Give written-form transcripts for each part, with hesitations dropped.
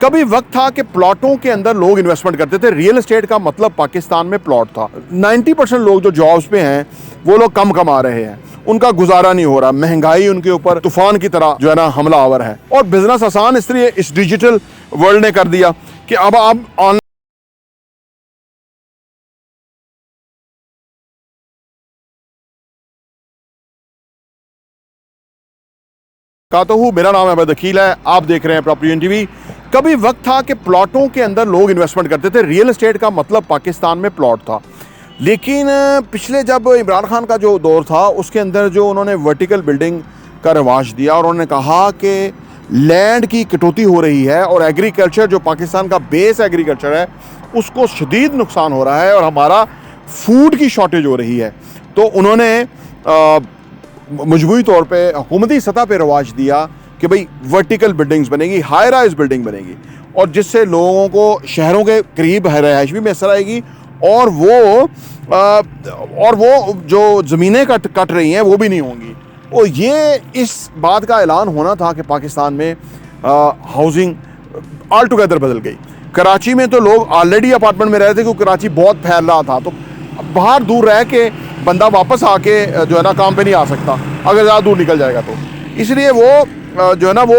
कभी वक्त था कि प्लॉटों के अंदर लोग इन्वेस्टमेंट करते थे। रियल एस्टेट का मतलब पाकिस्तान में प्लॉट था। 90% लोग जो जॉब्स पे हैं वो लोग कम कमा रहे हैं, उनका गुजारा नहीं हो रहा। महंगाई उनके ऊपर तूफान की तरह जो है ना हमला आवर है। और बिजनेस आसान इसलिए इस डिजिटल वर्ल्ड ने कर दिया कि अब आप ऑनलाइन कहता हूँ। मेरा नाम अहमद अकील है, आप देख रहे हैं प्रॉपर्टी टीवी। कभी वक्त था कि प्लॉटों के अंदर लोग इन्वेस्टमेंट करते थे। रियल एस्टेट का मतलब पाकिस्तान में प्लॉट था। लेकिन पिछले जब इमरान खान का जो दौर था उसके अंदर जो उन्होंने वर्टिकल बिल्डिंग का रिवाज दिया और उन्होंने कहा कि लैंड की कटौती हो रही है और एग्रीकल्चर जो पाकिस्तान का बेस एग्रीकल्चर है उसको शदीद नुकसान हो रहा है और हमारा फूड की शॉर्टेज हो रही है। तो उन्होंने मजबूरी तौर पे हुकूमती सतह पे रवाज दिया कि भाई वर्टिकल बिल्डिंग्स बनेगी, हाई राइज बिल्डिंग बनेगी और जिससे लोगों को शहरों के करीब रिहाइश भी मैसर आएगी और वो जो ज़मीनें कट रही हैं वो भी नहीं होंगी। और ये इस बात का ऐलान होना था कि पाकिस्तान में हाउसिंग ऑल टुगेदर बदल गई। कराची में तो लोग ऑलरेडी अपार्टमेंट में रह रहे थे क्योंकि कराची बहुत फैल रहा था, तो बाहर दूर रह के बंदा वापस आके जो है ना काम पे नहीं आ सकता अगर ज़्यादा दूर निकल जाएगा तो। इसलिए वो जो है ना वो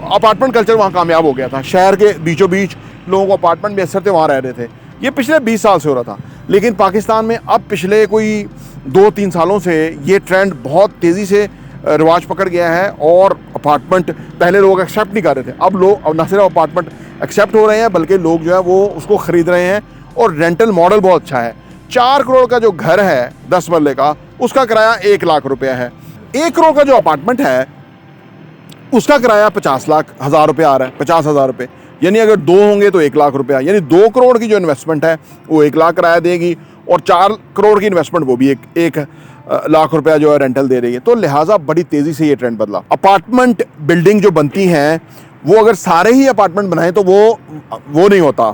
अपार्टमेंट कल्चर वहाँ कामयाब हो गया था। शहर के बीचों बीच लोगों को अपार्टमेंट में असर थे, वहाँ रह रहे थे। ये पिछले 20 साल से हो रहा था। लेकिन पाकिस्तान में अब पिछले कोई 2-3 सालों से ये ट्रेंड बहुत तेज़ी से रिवाज पकड़ गया है और अपार्टमेंट पहले लोग एक्सेप्ट नहीं कर रहे थे, अब लोग न सिर्फ अपार्टमेंट एक्सेप्ट हो रहे हैं बल्कि लोग जो है वो उसको ख़रीद रहे हैं। और रेंटल मॉडल बहुत अच्छा है। 4 करोड़ का जो घर है 10 मरले का, उसका किराया 1 लाख रुपया है। 1 करोड़ का जो अपार्टमेंट है उसका किराया 50,00,000 रुपये आ रहा है, 50,000 रुपये। यानी अगर 2 होंगे तो 1 लाख रुपया, यानी 2 करोड़ की जो इन्वेस्टमेंट है वो 1 लाख किराया देगी और 4 करोड़ की इन्वेस्टमेंट वो भी 1 लाख रुपया जो है रेंटल दे रही है। तो लिहाजा बड़ी तेज़ी से ये ट्रेंड बदला। अपार्टमेंट बिल्डिंग जो बनती हैं वो अगर सारे ही अपार्टमेंट बनाएं तो वो नहीं होता।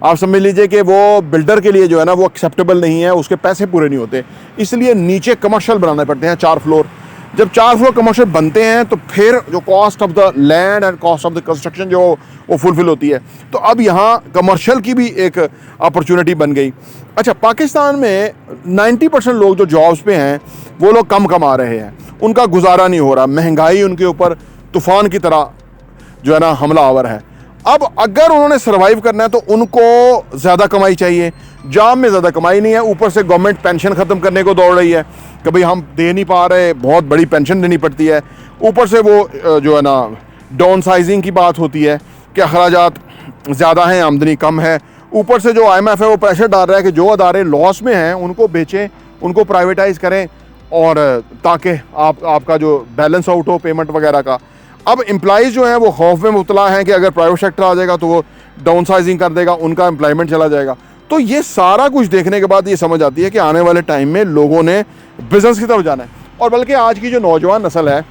आप समझ लीजिए कि वो बिल्डर के लिए जो है ना वो एक्सेप्टेबल नहीं है, उसके पैसे पूरे नहीं होते। इसलिए नीचे कमर्शियल बनाने पड़ते हैं 4 फ्लोर। जब 4 फ्लोर कमर्शियल बनते हैं तो फिर जो cost of the land and cost of the construction जो वो फुलफिल होती है। तो अब यहाँ कमर्शियल की भी एक अपॉर्चुनिटी बन गई। अच्छा, पाकिस्तान में 90% लोग जो जॉब्स पे हैं वो लोग कम कमा रहे हैं, उनका गुजारा नहीं हो रहा। महंगाई उनके ऊपर तूफान की तरह जो है ना हमला आवर है। अब अगर उन्होंने सर्वाइव करना है तो उनको ज़्यादा कमाई चाहिए। जाम में ज़्यादा कमाई नहीं है, ऊपर से गवर्नमेंट पेंशन ख़त्म करने को दौड़ रही है कि भाई हम दे नहीं पा रहे, बहुत बड़ी पेंशन देनी पड़ती है। ऊपर से वो जो है ना डाउन साइजिंग की बात होती है कि अखराजात ज़्यादा हैं, आमदनी कम है। ऊपर से जो IMF है वो प्रेशर डाल रहा है कि जो अदारे लॉस में हैं उनको बेचें, उनको प्राइवेटाइज़ करें और ताकि आपका जो बैलेंस आउट हो पेमेंट वगैरह का। अब एम्प्लॉइज़ जो हैं वो खौफ में मुब्तला हैं कि अगर प्राइवेट सेक्टर आ जाएगा तो वो डाउन साइजिंग कर देगा, उनका एम्प्लॉयमेंट चला जाएगा। तो ये सारा कुछ देखने के बाद ये समझ आती है कि आने वाले टाइम में लोगों ने बिज़नेस की तरफ जाना है। और बल्कि आज की जो नौजवान नस्ल है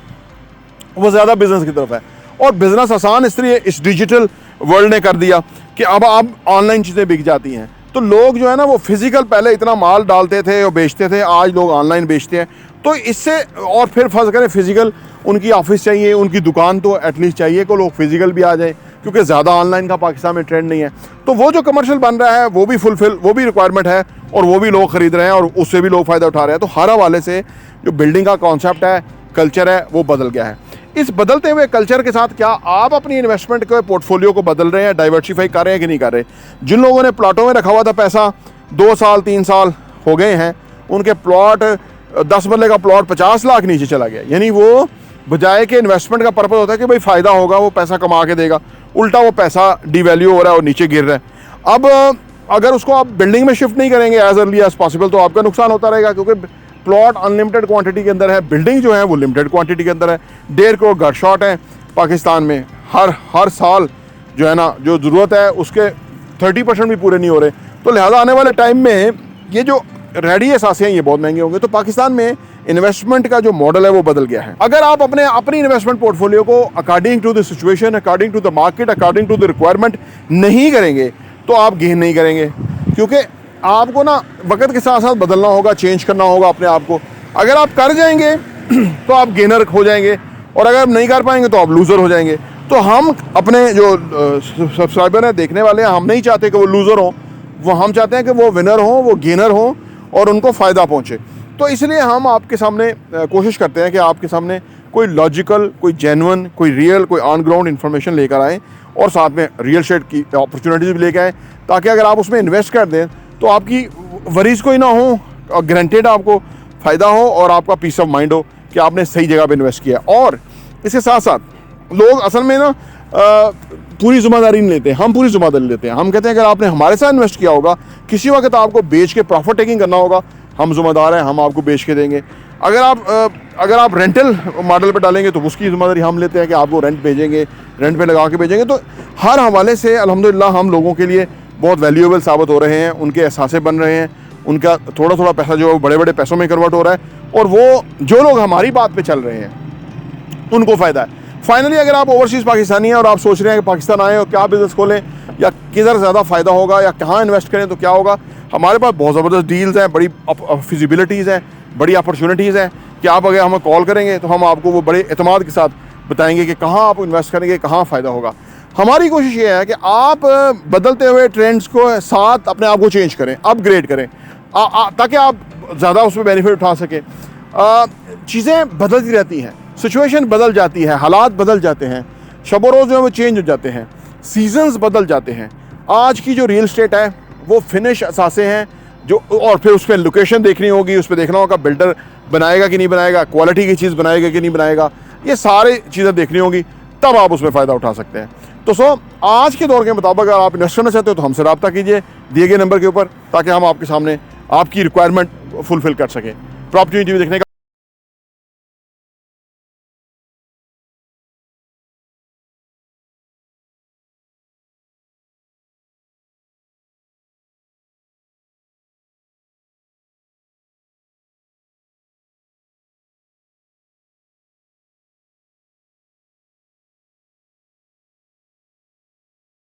वो ज़्यादा बिज़नेस की तरफ है। और बिज़नेस आसान इसलिए इस डिजिटल वर्ल्ड ने कर दिया कि अब ऑनलाइन चीज़ें बिक जाती हैं। तो लोग जो है ना वो फिज़िकल पहले इतना माल डालते थे और बेचते थे, आज लोग ऑनलाइन बेचते हैं। तो इससे और फिर फर्ज करें फिज़िकल उनकी ऑफिस चाहिए, उनकी दुकान तो एटलीस्ट चाहिए कि लोग फिज़िकल भी आ जाए क्योंकि ज़्यादा ऑनलाइन का पाकिस्तान में ट्रेंड नहीं है। तो वो जो कमर्शियल बन रहा है वो भी रिक्वायरमेंट है और वो भी लोग ख़रीद रहे हैं और उससे भी लोग फ़ायदा उठा रहे हैं। तो हर हवाले से जो बिल्डिंग का कॉन्सेप्ट है, कल्चर है, वो बदल गया है। इस बदलते हुए कल्चर के साथ क्या आप अपनी इन्वेस्टमेंट के पोर्टफोलियो को बदल रहे हैं, डाइवर्सिफाई कर रहे हैं कि नहीं कर रहे? जिन लोगों ने प्लॉटों में रखा हुआ था पैसा 2 साल 3 साल हो गए हैं, उनके प्लॉट 10 मरले का प्लॉट 50 लाख नीचे चला गया। यानी वो बजाय के इन्वेस्टमेंट का पर्पज़ होता है कि भाई फ़ायदा होगा, वो पैसा कमा के देगा, उल्टा वो पैसा डिवैल्यू हो रहा है और नीचे गिर रहा है। अब अगर उसको आप बिल्डिंग में शिफ्ट नहीं करेंगे एज अर्ली एज पॉसिबल तो आपका नुकसान होता रहेगा क्योंकि प्लॉट अनलिमिटेड क्वांटिटी के अंदर है, बिल्डिंग जो है वो लिमिटेड क्वांटिटी के अंदर है। 1.5 करोड़ घर शॉट हैं पाकिस्तान में हर साल जो है ना जो ज़रूरत है उसके 30% भी पूरे नहीं हो रहे। तो लिहाजा आने वाले टाइम में ये जो रेडी असासे हैं ये बहुत महंगे होंगे। तो पाकिस्तान में इन्वेस्टमेंट का जो मॉडल है वो बदल गया है। अगर आप अपनी इन्वेस्टमेंट पोर्टफोलियो को according to the situation, according to the market, according to the requirement नहीं करेंगे तो आप गेन नहीं करेंगे क्योंकि आपको ना वक्त के साथ साथ बदलना होगा, चेंज करना होगा अपने आप को। अगर आप कर जाएंगे तो आप गेनर हो जाएंगे और अगर आप नहीं कर पाएंगे तो आप लूज़र हो जाएंगे। तो हम अपने जो सब्सक्राइबर हैं, देखने वाले हैं, हम नहीं चाहते कि वो लूज़र हों, वो हम चाहते हैं कि वो विनर हों, वो गेनर हों और उनको फ़ायदा पहुँचे। तो इसलिए हम आपके सामने कोशिश करते हैं कि आपके सामने कोई लॉजिकल, कोई जेन्युइन, कोई रियल, कोई ऑन ग्राउंड इन्फॉर्मेशन लेकर आएँ और साथ में रियल एस्टेट की अपॉर्चुनिटीज़ भी लेकर आएँ, ताकि अगर आप उसमें इन्वेस्ट कर दें तो आपकी वरीज़ कोई ना हो और गारंटेड आपको फ़ायदा हो और आपका पीस ऑफ माइंड हो कि आपने सही जगह पे इन्वेस्ट किया। और इसके साथ साथ लोग असल में ना पूरी ज़िम्मेदारी नहीं लेते, हम पूरी ज़िम्मेदारी लेते हैं। हम कहते हैं अगर आपने हमारे साथ इन्वेस्ट किया होगा, किसी वक्त आपको बेच के प्रॉफिट टेकिंग करना होगा, हम ज़िम्मेदार हैं, हम आपको बेच के देंगे। अगर आप रेंटल मॉडल पे डालेंगे तो उसकी ज़िम्मेदारी हम लेते हैं कि आपको रेंट भेजेंगे, रेंट पे लगा के भेजेंगे। तो हर हवाले से अल्हम्दुलिल्लाह हम लोगों के लिए बहुत वैल्यूएबल साबित हो रहे हैं, उनके एहसासे बन रहे हैं, उनका थोड़ा थोड़ा पैसा जो है बड़े बड़े पैसों में कन्वर्ट हो रहा है और वो जो लोग हमारी बात पे चल रहे हैं उनको फ़ायदा है। फाइनली अगर आप ओवरसीज़ पाकिस्तानी हैं और आप सोच रहे हैं कि पाकिस्तान आएँ और क्या बिज़नेस खोलें या किधर ज़्यादा फ़ायदा होगा या कहाँ इन्वेस्ट करें तो क्या होगा, हमारे पास बहुत ज़बरदस्त डील्स हैं, बड़ी फिजिबिलिटीज़ हैं, बड़ी अपॉर्चुनिटीज़ हैं कि आप अगर हमें कॉल करेंगे तो हम आपको वो बड़े एतमाद के साथ बताएंगे कि कहाँ आप इन्वेस्ट करेंगे, कहाँ फ़ायदा होगा। हमारी कोशिश ये है कि आप बदलते हुए ट्रेंड्स को साथ अपने आप को चेंज करें, अपग्रेड करें, ताकि आप ज़्यादा उसमें बेनिफिट उठा सकें। चीज़ें बदलती रहती हैं, सिचुएशन बदल जाती है, हालात बदल जाते हैं, शब रोज़ जो है वो चेंज हो जाते हैं, सीजन्स बदल जाते हैं। आज की जो रियल एस्टेट है वो फिनिश असासे हैं जो, और फिर उस पर लोकेशन देखनी होगी, उस पर देखना होगा बिल्डर बनाएगा कि नहीं बनाएगा, क्वालिटी की चीज़ बनाएगा कि नहीं बनाएगा, ये सारी चीज़ें देखनी होगी, तब आप उसमें फ़ायदा उठा सकते हैं। तो आज के दौर के मुताबिक अगर आप इन्वेस्ट करना चाहते हो तो हमसे रब्ता कीजिए दिए गए नंबर के ऊपर, ताकि हम आपके सामने आपकी रिक्वायरमेंट फुलफ़िल कर सकें। प्रॉपर्टी टीवी देखने का